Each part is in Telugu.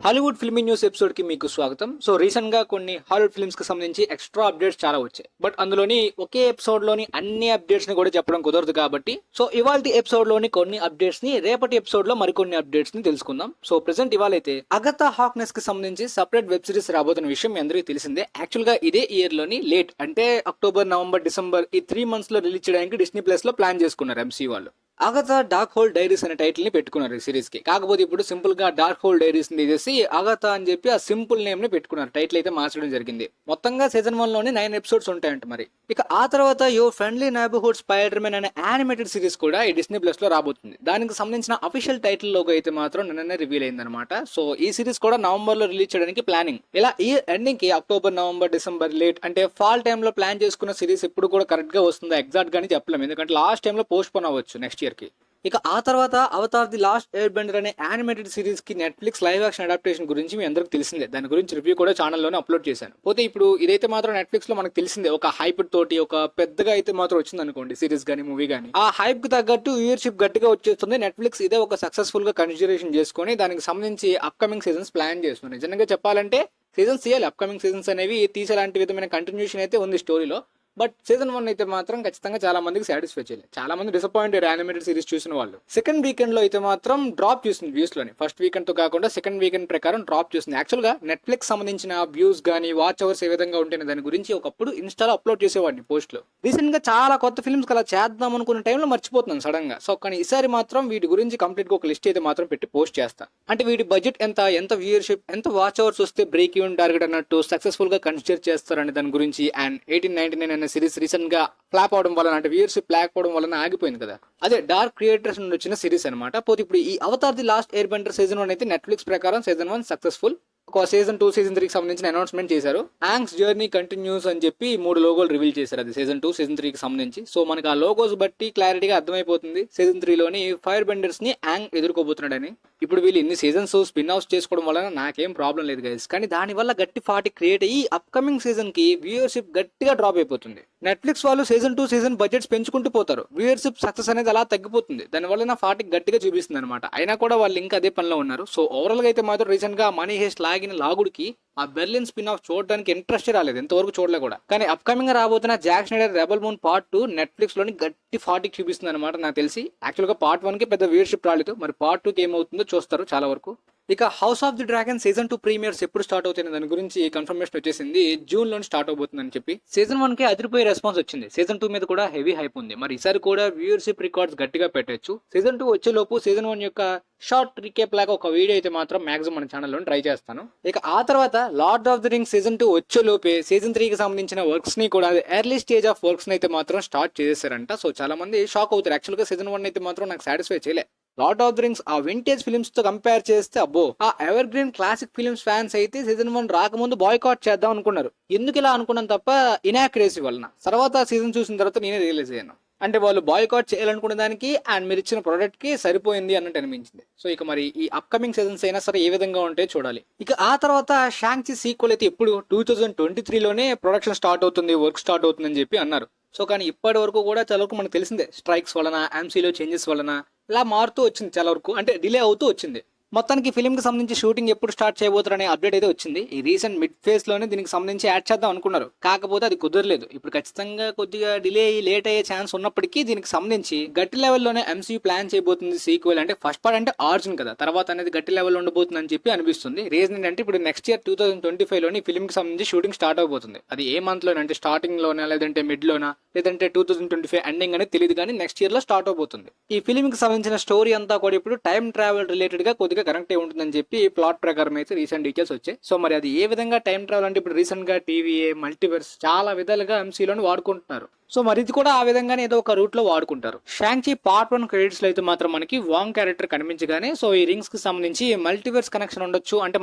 హాలీవుడ్ ఫిల్మీ న్యూస్ ఎపిసోడ్ కి మీకు స్వాగతం. సో రీసెంట్ గా కొన్ని హాలీవుడ్ ఫిల్మ్స్ కి సంబంధించి ఎక్స్ట్రా అప్డేట్స్ చాలా వచ్చాయి. బట్ అందులోని ఒకే ఎపిసోడ్ లోని అన్ని అప్డేట్స్ ని కూడా చెప్పడం కుదరదు కాబట్టి సో ఇవాళ ఎపిసోడ్ లోని కొన్ని అప్డేట్స్ ని రేపటి ఎపిసోడ్ లో మరికొన్ని అప్డేట్స్ ని తెలుసుకుందాం. సో ప్రెసెంట్ ఇవాళైతే అగతా హార్క్నెస్ కి సంబంధించి సపరేట్ వెబ్ సిరీస్ రాబోతున్న విషయం మీ అందరికీ తెలిసిందే. యాక్చువల్ గా ఇదే ఇయర్ లోని లేట్ అంటే అక్టోబర్, నవంబర్, డిసెంబర్ ఈ 3 months లో రిలీజ్ చేయడానికి డిస్నీ ప్లస్ లో ప్లాన్ చేసుకున్నారు ఎంసీ వాళ్ళు. అగతా డార్క్ హోల్ డైరీస్ అనే టైటిల్ ని పెట్టుకున్నారు ఈ సిరీస్ కి. కాకపోతే ఇప్పుడు సింపుల్ గా డార్క్ హోల్ డైరీస్ ని తీసేసి అగతా అని చెప్పి ఆ సింపుల్ నేమ్ ని పెట్టుకున్నారు. టైటిల్ అయితే మార్చడం జరిగింది. మొత్తంగా సీజన్ 1 లోనే 9 ఎపిసోడ్స్ ఉంటాయంట మరి. ఇక ఆ తర్వాత your friendly neighbourhood spider man అనే యానిమేటెడ్ సిరీస్ కూడా ఈ డిస్నీ ప్లస్ లో రాబోతుంది. దానికి సంబంధించిన అఫీషియల్ టైటిల్ లోగో అయితే మాత్రం నిన్ననే రివీల్ అయిందనమాట. సో ఈ సిరీస్ కూడా నవంబర్ లో రిలీజ్ చేయడానికి ప్లానింగ్. ఇలా ఈ ఎండింగ్ కి అక్టోబర్, నవంబర్, డిసెంబర్ లేట్ అంటే ఫాల్ టైమ్ లో ప్లాన్ చేసుకున్న సిరీస్ ఎప్పుడు కూడా కరెక్ట్ గా వస్తుందో ఎగ్జాక్ట్ గానీ చెప్పలేము. ఎందుకంటే లాస్ట్ టైమ్ లో పోస్ట్ పోన్ అవ్వచ్చు నెక్స్ట్ ఇయర్ కి. ఇక ఆ తర్వాత Avatar the last air Bender అనే యానిమేటెడ్ సిరీస్ కి నెట్ఫ్లిక్స్ లైవ్ యాక్షన్ అడాప్టేషన్ గురించి మీ అందరికి తెలిసిందే. దాని గురించి రివ్యూ కూడా ఛానల్లోనే అప్లోడ్ చేశాను. పోతే ఇప్పుడు ఇదైతే మాత్రం నెట్ఫ్లిక్స్ లో మనకు తెలిసిందే ఒక హైప్ తోటి ఒక పెద్దగా అయితే మాత్రం వచ్చింది అనుకోండి సిరీస్ గానీ మూవీ గానీ. ఆ హైప్ కి తగ్గట్టు వ్యూయర్షిప్ గట్టిగా వచ్చేస్తుంది. నెట్ఫ్లిక్స్ ఇదే ఒక సక్సెస్ఫుల్ గా కన్సిడరేషన్ చేసుకుని దానికి సంబంధించి అప్కమింగ్ సీజన్స్ ప్లాన్ చేస్తుంది. నిజంగా చెప్పాలంటే సీజన్స్ తీయాలి. అప్కమింగ్ సీజన్స్ అనేవి తీసేలాంటి విధమైన కంటిన్యూషన్ అయితే ఉంది స్టోరీలో. బట్ సీజన్ 1 అయితే మాత్రం ఖచ్చితంగా చాలా మందికి సాటిస్ఫై చేయలేదు. చాలా మంది డిసప్పాయింట్ యానిమేటెడ్ సిరీస్ చూసిన వాళ్ళు. సెకండ్ వీకెండ్ లో అయితే మాత్రం డ్రాప్ చేస్తుంది వ్యూస్ లోని. ఫస్ట్ వీకెండ్ తో కాకుండా సెకండ్ వీకెండ్ ప్రకారం డ్రాప్ చేస్తుంది. యాక్చువల్ గా నెట్ఫ్లిక్స్ సంబంధించిన వ్యూస్ గానీ వాచ్ అవర్స్ ఏ విధంగా ఉంటే దాని గురించి ఒకప్పుడు ఇన్స్టాలో అప్లోడ్ చేసేవాడిని పోస్ట్ లో. రీసెంట్ గా చాలా కొత్త ఫిల్మ్స్ అలా చేద్దాం అనుకున్న టైంలో మర్చిపోతున్నాను సడన్ గా. సో కానీ ఈసారి మాత్రం వీటి గురించి కంప్లీట్ గా ఒక లిస్ట్ అయితే మాత్రం పెట్టి పోస్ట్ చేస్తా. అంటే వీటి బడ్జెట్ ఎంత వ్యూయర్షిప్, ఎంత వాచ్ అవర్స్ వస్తే బ్రేక్ ఈవెన్ టార్గెట్ అన్నట్టు సక్సెస్ఫుల్ గా కన్సిడర్ చేస్తారని దాని గురించి. అండ్ 1899 అనే సిరీస్ రీసెంట్ గా ఫ్లాప్ అవడం వలన అంటే వ్యూయర్షిప్ లేకపోవడం వలన ఆగిపోయింది కదా. అదే డార్క్ క్రియేటర్స్ నుండి వచ్చిన సిరీస్ అనమాట. పోతే ఇప్పుడు ఈ Avatar the last air Bender season 1 అయితే నెట్ఫ్లిక్స్ ప్రకారం సీజన్ 1 సక్సెస్ఫుల్. ఒక సీజన్ 2, సీజన్ 3 కి సంబంధించిన అనౌన్స్మెంట్ చేశారు. యాంగ్స్ జర్నీ కంటిన్యూస్ అని చెప్పి 3 లోగోలు రివీల్ చేశారు. అది సీజన్ 2, సీజన్ 3 కి సంబంధించి. సో మనకి ఆ లోగోస్ బట్టి క్లారిటీగా అర్థమైపోతుంది సీజన్ 3 లోని ఫైర్ బెండర్స్ ని యాంగ్ ఎదుర్కోబోతున్నాడని. ఇప్పుడు వీళ్ళు ఇన్ని సీజన్స్ స్పిన్ ఆఫ్ చేసుకోవడం వలన నాకేం ప్రాబ్లం లేదు గైస్. కానీ దాని వల్ల గట్టి ఫాటి క్రియేట్ అయ్యి అప్కమింగ్ సీజన్ కి వ్యూయర్షిప్ గట్టిగా డ్రాప్ అయిపోతుంది. నెట్ఫ్లిక్స్ వాళ్ళు సీజన్ 2 సీజన్ బడ్జెట్స్ పెంచుకుంటూ పోతారు. వ్యూయర్షిప్ సక్సెస్ అనేది అలా తగ్గిపోతుంది. దానివల్ల నా ఫాటి గట్టిగా చూపిస్తుంది అనమాట. అయినా కూడా వాళ్ళు ఇంకా అదే పనిలో ఉన్నారు. సో ఓవరాల్ గా అయితే మాత్రం రీసెంట్ గా మనీ హెస్ట్ లాగిన లాగుడికి ఆ బెర్లిన్ స్పిన్ ఆఫ్ చూడడానికి ఇంట్రెస్ట్ రాలేదు, ఎంతవరకు చూడలే కూడా. కానీ అప్కమింగ్ రాబోతున్న Jack Schneider rebel moon part 2 Netflix లోని గట్టి ఫాటికి చూపిస్తుంది అనమాట. నాకు తెలిసి యాక్చువల్ గా పార్ట్ 1 కి పెద్ద వ్యూయర్షిప్ రాలేదు. మరి పార్ట్ 2 కి ఏమవుతుందో చూస్తారు చాలా వరకు. ఇక house of the dragon season 2 premieres ఎప్పుడు స్టార్ట్ అవుతాయి దాని గురించి కన్ఫర్మేషన్ వచ్చేసింది. జూన్ లో స్టార్ట్ అవబోతుందని చెప్పి. సీజన్ 1 కి అదిరిపోయే రెస్పాన్స్ వచ్చింది. సీజన్ 2 మీద కూడా హెవీ హైప్ ఉంది. మరి ఈసారి కూడా వ్యూయర్షిప్ రికార్డ్స్ గట్టిగా పెట్టచ్చు. సీజన్ 2 వచ్చే లోపు సీజన్ 1 యొక్క షార్ట్ రికేప్ లాగా ఒక వీడియో అయితే మాత్రం మాక్సిమం మన ఛానల్లో ట్రై చేస్తాను. ఇక ఆ తర్వాత lord of the rings season 2 వచ్చే లోపే సీజన్ 3 కి సంబంధించిన వర్క్స్ ని కూడా ఎర్లీ స్టేజ్ ఆఫ్ వర్క్స్ ని అయితే మాత్రం స్టార్ట్ చేసేసారంట. సో చాలా మంది షాక్ అవుతారు. యాక్చువల్ గా సీజన్ 1 అయితే మాత్రం నాకు సాటిస్ఫై చేయలే. లార్డ్ ఆఫ్ ది రింగ్స్ ఆ వింటేజ్ ఫిల్మ్స్ తో కంపేర్ చేస్తే అబ్బో, ఆ ever green classic films fans అయితే సీజన్ 1 రాకముందు బాయ్కాట్ చేద్దాం అనుకున్నారు. ఎందుకు ఇలా అనుకున్నాను తప్ప ఇనాక్యురసీ వలన. తర్వాత సీజన్ చూసిన తర్వాత నేనే రియలైజ్ అయ్యాను. అంటే వాళ్ళు బాయ్కాట్ చేయాలనుకునే దానికి అండ్ మీరు ఇచ్చిన ప్రొడక్ట్ కి సరిపోయింది అన్నట్టు అనిపించింది. సో ఇక మరి ఈ అప్కమింగ్ సీజన్స్ అయినా సరే ఏ విధంగా ఉంటాయో చూడాలి. ఇక ఆ తర్వాత షాంగ్ చి సీక్వెల్ అయితే ఇప్పుడు 2023 లోనే ప్రొడక్షన్ స్టార్ట్ అవుతుంది, వర్క్ స్టార్ట్ అవుతుందని చెప్పి అన్నారు. సో కానీ ఇప్పటి వరకు కూడా చాలా వరకు మనకు తెలిసిందే స్ట్రైక్స్ వలన, ఎంసీలో చేంజెస్ వలన ఇలా మారుతూ వచ్చింది. చాలా వరకు అంటే డిలే అవుతూ వచ్చింది. మొత్తానికి ఫిల్మ్ కి సంబంధించి షూటింగ్ ఎప్పుడు స్టార్ట్ చేయబోతారు అనే అప్డేట్ అయితే వచ్చింది. ఈ రీసెంట్ మిడ్ ఫేజ్ లోనే దీనికి సంబంధించి యాడ్ చేద్దాం అనుకున్నారు. కాకపోతే అది కుదరలేదు. ఇప్పుడు ఖచ్చితంగా కొద్దిగా డిలే అయ్యి లేట్ అయ్యే ఛాన్స్ ఉన్నప్పటికీ దీనికి సంబంధించి గట్టి లెవెల్లోనే ఎంసీయూ ప్లాన్ చేయబోతుంది సీక్వెల్. అంటే ఫస్ట్ పార్ట్ అంటే ఆర్జిన్ కదా, తర్వాత అనేది గట్టి లెవెల్ ఉండబోతుంది అని చెప్పి అనిపిస్తుంది. రీజన్ ఏంటంటే ఇప్పుడు నెక్స్ట్ ఇయర్ 2025 లోని ఫిల్మ్ కి సంబంధించి షూటింగ్ స్టార్ట్ అవబోతుంది. అది ఏ మంత్ లోనే అంటే స్టార్టింగ్ లోనా లేదంటే మిడ్ లోనా లేదంటే 2025 ఎండింగ్ అనేది తెలియదు, కానీ నెక్స్ట్ ఇయర్ లో స్టార్ట్ అవబోతుంది. ఈ ఫిల్మ్ కి సంబంధించిన స్టోరీ అంతా కూడా ఇప్పుడు టైం ట్రావెల్ రిలేటెడ్ గా కొద్దిగా కనెక్ట్ అయి ఉంటుందని చెప్పి ప్లాట్ ప్రకారం అయితే రీసెంట్ డీటెయిల్స్ వచ్చాయి. సో మరి అది ఏ విధంగా టైం ట్రావెల్ అంటే ఇప్పుడు రీసెంట్ గా టీవీఏ, మల్టీవర్స్ చాలా విధాలుగా ఎంసీలోని వాడుకుంటున్నారు. సో మరి ఇది కూడా ఆ విధంగానే ఏదో ఒక రూట్ లో వాడుకుంటారు. షాంగ్ చి పార్ట్ 1 క్రెడిట్స్ లో అయితే మాత్రం మనకి వాంగ్ క్యారెక్టర్ కనిపించగానే సో ఈ రింగ్స్ కి సంబంధించి మల్టీవర్స్ కనెక్షన్ ఉండొచ్చు, అంటే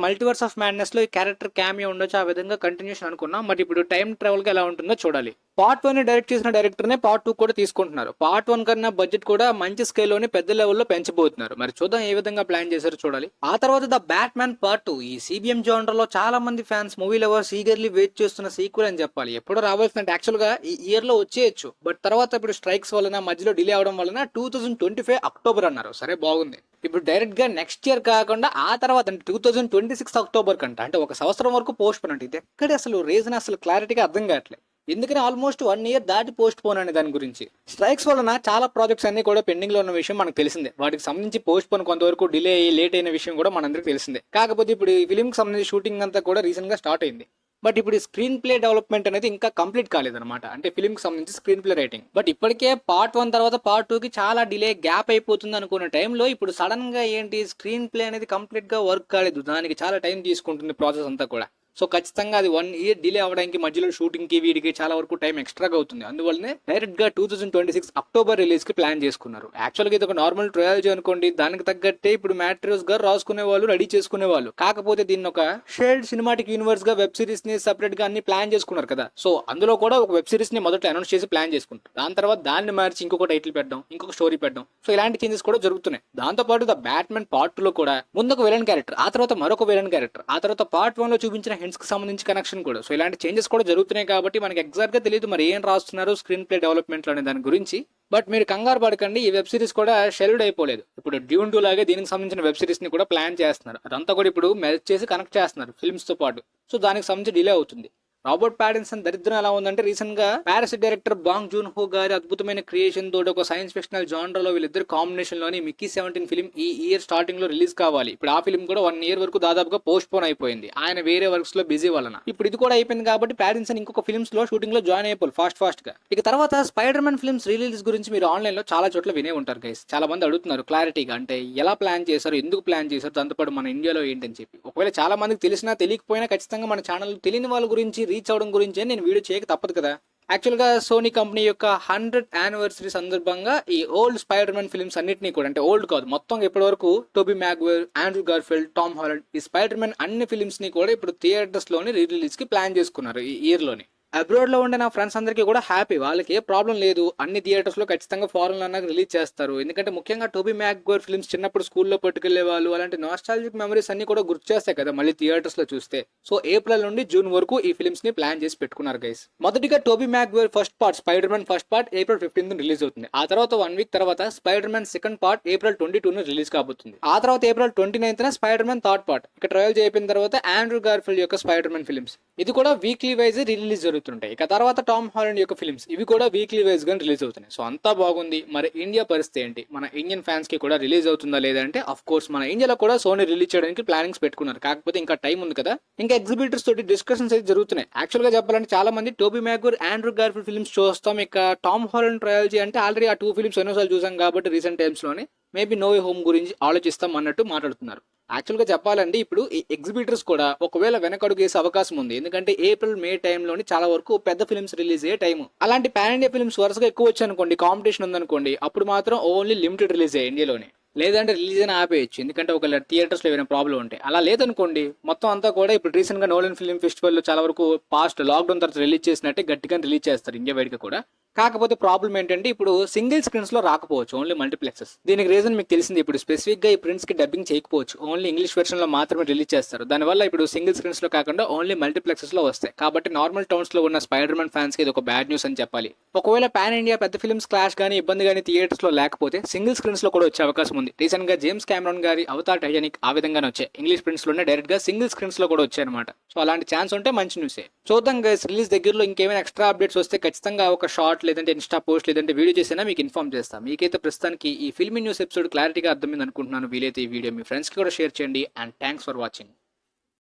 మల్టీవర్స్ ఆఫ్ మ్యాడ్నెస్ లో ఈ క్యారెక్టర్ క్యామియో ఉండొచ్చు, ఆ విధంగా కంటిన్యూషన్ అనుకున్నాం. మరి ఇప్పుడు టైం ట్రావెల్ గా ఎలా ఉంటుందో చూడాలి. పార్ట్ 1 డైరెక్ట్ చేసిన డైరెక్టర్ నే పార్ట్ 2 కూడా తీసుకుంటున్నారు. పార్ట్ 1 కన్నా బడ్జెట్ కూడా మంచి స్కేల్ లోని పెద్ద లెవెల్లో పెంచబోతున్నారు. మరి చూద్దాం ఏ విధంగా ప్లాన్ చేశారో చూడాలి. ఆ తర్వాత ద బ్యాట్‌మ్యాన్ పార్ట్ 2 ఈ సిబిఎం జోనర్ లో చాలా మంది fans movie lovers eagerly wait చేస్తున్న సీక్వెల్ అని చెప్పాలి. ఎప్పుడో రావాల్సిన యాక్చువల్ గా ఈ ఇయర్ లో వచ్చేయచ్చు. బట్ తర్వాత ఇప్పుడు స్ట్రైక్స్ వలన మధ్యలో డిలే అవడం వలన 2025 అక్టోబర్ అన్నారు. సరే బాగుంది. ఇప్పుడు డైరెక్ట్ గా నెక్స్ట్ ఇయర్ కాకుండా ఆ తర్వాత అంటే 2026 అక్టోబర్ కంట అంటే ఒక సంవత్సరం వరకు పోస్ట్ పోన్ అంటే ఇది ఎక్కడ అసలు రీజన్ అసలు క్లారిటీగా అర్థం కావట్లేదు. ఎందుకని ఆల్మోస్ట్ 1 ఇయర్ దాటి పోస్ట్ పోన్ అనే దాని గురించి. స్ట్రైక్స్ వలన చాలా ప్రాజెక్ట్స్ అన్ని కూడా పెండింగ్ లో ఉన్న విషయం మనకు తెలిసిందే. వాటికి సంబంధించి పోస్ట్ పోన్ కొంతవరకు డిలే అయ్యి లేట్ అయిన విషయం కూడా మనందరికీ తెలిసిందే. కాకపోతే ఇప్పుడు ఈ ఫిల్మ్ కి సంబంధించి షూటింగ్ అంతా కూడా రీసెంట్ గా స్టార్ట్ అయింది. బట్ ఇప్పుడు స్క్రీన్ ప్లే డెవలప్మెంట్ అనేది ఇంకా కంప్లీట్ కాలేదన్నమాట. అంటే ఫిల్మ్ కి సంబంధించి స్క్రీన్ ప్లే రైటింగ్. బట్ ఇప్పటికే పార్ట్ 1 తర్వాత పార్ట్ 2 కి చాలా డిలే గ్యాప్ అయిపోతుంది అనుకున్న టైంలో ఇప్పుడు సడన్ గా ఏంటి స్క్రీన్ ప్లే అనేది కంప్లీట్ గా వర్క్ కాలేదు. దానికి చాలా టైం తీసుకుంటుంది ప్రాసెస్ అంతా కూడా. సో ఖచ్చితంగా అది 1 ఇయర్ డిలే అవడానికి మధ్యలో షూటింగ్ కి వీడికి చాలా వరకు టైం ఎక్స్ట్రాగా అవుతుంది. అందువల్లనే డైరెక్ట్ గా 2026 అక్టోబర్ రిలీజ్ కి ప్లాన్ చేసుకున్నారు. యాక్చువల్ గా ఇది ఒక నార్మల్ ట్రయాలజీ అనుకోండి. దానికి తగ్గట్టే ఇప్పుడు మ్యాట్రియోస్ గారు రాసుకునే వాళ్ళు రెడీ చేసుకునే వాళ్ళు. కాకపోతే దీన్ని ఒక షేర్డ్ సినిమాటిక్ యూనివర్స్ గా వెబ్ సిరీస్ ని సెపరేట్ గా అన్ని ప్లాన్ చేసుకున్నారు కదా. సో అందులో కూడా ఒక వెబ్ సిరీస్ ని మొదట అనౌన్స్ చేసి ప్లాన్ చేసుకుంటారు. దాని తర్వాత దాన్ని మార్చి ఇంకొక టైటిల్ పెట్టడం, ఇంకొక స్టోరీ పెట్టడం. సో ఇలాంటి చేంజెస్ కూడా జరుగుతున్నాయి. దాంతో పాటు ద బ్యాట్‌మ్యాన్ పార్ట్ 2 లో కూడా ముందు ఒక విలన్ క్యారెక్టర్, ఆ తర్వాత మరొక విలన్ క్యారెక్టర్, ఆ తర్వాత పార్ట్ 1 లో చూపించిన హింట్స్ కి సంబంధించి కనెక్షన్ కూడా. సో ఇలాంటి చేంజెస్ కూడా జరుగుతున్నాయి కాబట్టి మనకి ఎగ్జాక్ట్ గా తెలియదు మరి ఏం రాస్తున్నారు స్క్రీన్ ప్లే డెవలప్మెంట్ లో అనే దాని గురించి. బట్ మీరు కంగారు పడకండి, ఈ వెబ్ సిరీస్ కూడా షెల్డ్ అయిపోలేదు. ఇప్పుడు డ్యూన్ 2 లాగే దీనికి సంబంధించిన వెబ్ సిరీస్ ని కూడా ప్లాన్ చేస్తున్నారు. అదంతా కూడా ఇప్పుడు మెల్ట్ చేసి కనెక్ట్ చేస్తున్నారు ఫిల్మ్స్ తో పాటు. సో దానికి సంబంధించి డిలే అవుతుంది. రాబర్ట్ ప్యాటిన్సన్ దరిద్రం ఎలా ఉందంటే రీసెంట్ గా పారాసైట్ డైరెక్టర్ బాంగ్ జూన్ హో గారి అద్భుతమైన క్రియేషన్ తోటి ఒక సైన్స్ ఫిక్షనల్ జానర్ లో వీళ్ళిద్దరు కాంబినేషన్ లోని మిక్కీ 17 ఫిల్మ్ ఈ ఇయర్ స్టార్టింగ్ లో రిలీజ్ కావాలి. ఇప్పుడు ఆ ఫిల్మ్ కూడా 1 ఇయర్ వరకు దాదాపుగా పోస్ట్ పోన్ అయిపోయింది ఆయన వేరే వర్క్స్ లో బిజీ వలన. ఇప్పుడు ఇది కూడా అయిపోయింది కాబట్టి ప్యాటిన్సన్ ఇంకొక ఫిల్మ్స్ లో షూటింగ్ లో జాయిన్ అయిపోయి ఫాస్ట్ గా. ఇక తర్వాత స్పైడర్ మ్యాన్ ఫిల్మ్స్ రిలీజ్ గురించి మీరు ఆన్లైన్ లో చాలా చోట్ల వినే ఉంటారు గైస్. చాలా మంది అడుగుతున్నారు క్లారిటీగా, అంటే ఎలా ప్లాన్ చేశారు, ఎందుకు ప్లాన్ చేశారు, దాంతోపాటు మన ఇండియాలో ఏంటని చెప్పి. ఒకవేళ చాలా మందికి తెలిసినా తెలియకపోయినా ఖచ్చితంగా మన ఛానల్ తెలియని వాళ్ళ గురించి రీచ్ అవడం గురించి నేను వీడియో చేయక తప్పదు కదా. యాక్చువల్ గా సోనీ కంపెనీ యొక్క 100th యానివర్సరీ సందర్భంగా ఈ ఓల్డ్ స్పైడర్ మ్యాన్ ఫిల్మ్స్ అన్నిటినీ కూడా, అంటే ఓల్డ్ కాదు మొత్తం ఇప్పటి వరకు Tobey Maguire, Andrew Garfield, Tom Holland ఈ స్పైడర్ మ్యాన్ అన్ని ఫిల్మ్స్ ని కూడా ఇప్పుడు థియేటర్స్ లోని రిలీజ్ కి ప్లాన్ చేసుకున్నారు ఈ ఇయర్ లోని. అబ్రాడ్ లో ఉండే నా ఫ్రెండ్స్ అందరికీ కూడా హ్యాపీ, వాళ్ళకి ఏ ప్రాబ్లం లేదు. అన్ని థియేటర్స్ లో ఖచ్చితంగా ఫారెన్ లో రిలీజ్ చేస్తారు. ఎందుకంటే ముఖ్యంగా టోబీ మ్యాగ్వైర్ ఫిల్మ్స్ చిన్నప్పుడు స్కూల్లో పట్టుకెళ్లే వాళ్ళు అలాంటి నాస్టాలజిక్ మెమరీస్ అన్ని కూడా గుర్తు చేస్తాయి కదా మళ్ళీ థియేటర్స్ లో చూస్తే. సో ఏప్రిల్ నుండి జూన్ వరకు ఈ ఫిల్మ్స్ ని ప్లాన్ చేసి పెట్టుకున్నారు గైస్. మొదటిగా టోబీ మ్యాగ్వైర్ first part Spider Man first part April 15 release అవుతుంది. ఆ తర్వాత 1 వీక్ తర్వాత Spider Man second part April 22 release కాబోతుంది. ఆ తర్వాత ఏప్రిల్ 29 స్పైడర్ మ్యాన్ థర్డ్ పార్ట్. ఇక ట్రయల్ అయిపోయిన తర్వాత ఆండ్రూ గార్ఫీల్డ్ యొక్క స్పైడర్ మ్యాన్ ఫిల్మ్స్ ఇది కూడా వీక్లీ వైజ్ రిలీజ్ జరుగుతుంటాయి. ఇక తర్వాత టామ్ హాలండ్ యొక్క ఫిల్మ్స్ ఇవి కూడా వీక్లీ వైజ్ గా రిలీజ్ అవుతున్నాయి. సో అంతా బాగుంది. మరి ఇండియా పరిస్థితి ఏంటి, మన ఇండియన్ ఫ్యాన్స్ కి కూడా రిలీజ్ అవుతుందా లేదంటే అఫ్ కోర్స్ మన ఇండియాలో కూడా సోనీ రిలీజ్ చేయడానికి ప్లానింగ్స్ పెట్టుకున్నారు. కాకపోతే ఇంకా టైం ఉంది కదా, ఇంకా ఎగ్జిబిటర్స్ తోటి డిస్కషన్స్ అయితే జరుగుతున్నాయి. యాక్చువల్ గా చెప్పాలంటే చాలా మంది Toby Maguire, Andrew Garfield films చూస్తాం, ఇక టామ్ హాలండ్ ట్రయాలజీ అంటే ఆల్రెడీ ఆ 2 ఫిల్మ్స్ ఎన్నోసార్లు చూసాం కాబట్టి రీసెంట్ టైమ్స్ లోనే మేబీ నో వే హోమ్ గురించి ఆలోచిస్తాం అన్నట్టు మాట్లాడుతున్నారు. యాక్చువల్ గా చెప్పాలంటే ఇప్పుడు ఈ ఎగ్జిబిటర్స్ కూడా ఒకవేళ వెనకడుగు వేసే అవకాశం ఉంది. ఎందుకంటే ఏప్రిల్ మే టైంలోని చాలా వరకు పెద్ద ఫిల్మ్స్ రిలీజ్ అయ్యే టైం. అలాంటి పాన్ ఇండియా ఫిల్మ్స్ వరుసగా ఎక్కువ వచ్చాయి అనుకోండి, కాంపిటీషన్ ఉందనుకోండి, అప్పుడు మాత్రం ఓన్లీ లిమిటెడ్ రిలీజ్ అయ్యాయి ఇండియాలోనే. లేదంటే రిలీజ్ అని ఆపేయచ్చు, ఎందుకంటే ఒక థియేటర్స్ లో ఏమైనా ప్రాబ్లం ఉంటాయి. అలా లేదనుకోండి మొత్తం అంతా కూడా ఇప్పుడు రీసెంట్ గా నోలన్ ఫిల్మ్ ఫెస్టివల్ లో చాలా వరకు పాస్ట్ లాక్డౌన్ తర్వాత రిలీజ్ చేసినట్టే గట్టిగా రిలీజ్ చేస్తారు ఇండియా వైడ్ గా కూడా. కాకపోతే ప్రాబ్లం ఏంటంటే ఇప్పుడు సింగిల్ స్క్రీన్స్ లో రాకపోవచ్చు, ఓన్లీ మల్టీప్లెక్సెస్. దీనికి రీజన్ మీకు తెలిసింది, ఇప్పుడు స్పెసిఫిక్ గా ఈ ప్రింట్స్ కి డబ్బింగ్ చేయకపోవచ్చు, ఓన్లీ ఇంగ్లీష్ వెర్షన్ లో మాత్రమే రిలీజ్ చేస్తారు. దానివల్ల ఇప్పుడు సింగిల్ స్క్రీన్స్ లో కాకుండా ఓన్లీ మల్టీప్లెక్సెస్ లో వస్తాయి. కాబట్టి నార్మల్ టౌన్స్ లో ఉన్న స్పైడర్ మ్యాన్ ఫ్యాన్స్ కి ఇది ఒక బ్యాడ్ న్యూస్ అని చెప్పాలి. ఒకవేళ పాన్ ఇండియా పెద్ద ఫిల్మ్స్ క్లాష్ గానీ ఇబ్బంది గానీ థియేటర్స్ లో లేకపోతే సింగిల్ స్క్రీన్స్ లో కూడా వచ్చే అవకాశం ఉంది. రీసెంట్ గా జేమ్స్ కెమెరాన్ గారి అవతార్ టైటానిక్ ఆ విధంగానే వచ్చాయి, ఇంగ్లీష్ ప్రింట్స్ లోనే డైరెక్ట్ గా సింగిల్ స్క్రీన్స్ లో కూడా వచ్చాయి అనమాట. సో అలాంటి ఛాన్స్ ఉంటే మంచి న్యూసే. చూద్దాం గైస్, రిలీజ్ దగ్గరలో ఇంకేమైనా ఎక్స్ట్రా అప్డేట్స్ వస్తే ఖచ్చితంగా ఒక షార్ట్ లేదంటే ఇన్స్టా పోస్ట్ లేదంటే వీడియో చేసినా మీకు ఇన్ఫార్మ్ చేస్తాం. మీకైతే ప్రస్తుతానికి ఈ ఫిల్మీ న్యూస్ ఎపిసోడ్ క్లారిటీగా అర్థమైంది అనుకుంటున్నాను. వీలైతే ఈ వీడియో మీ ఫ్రెండ్స్కి కూడా షేర్ చేయండి. And thanks for watching.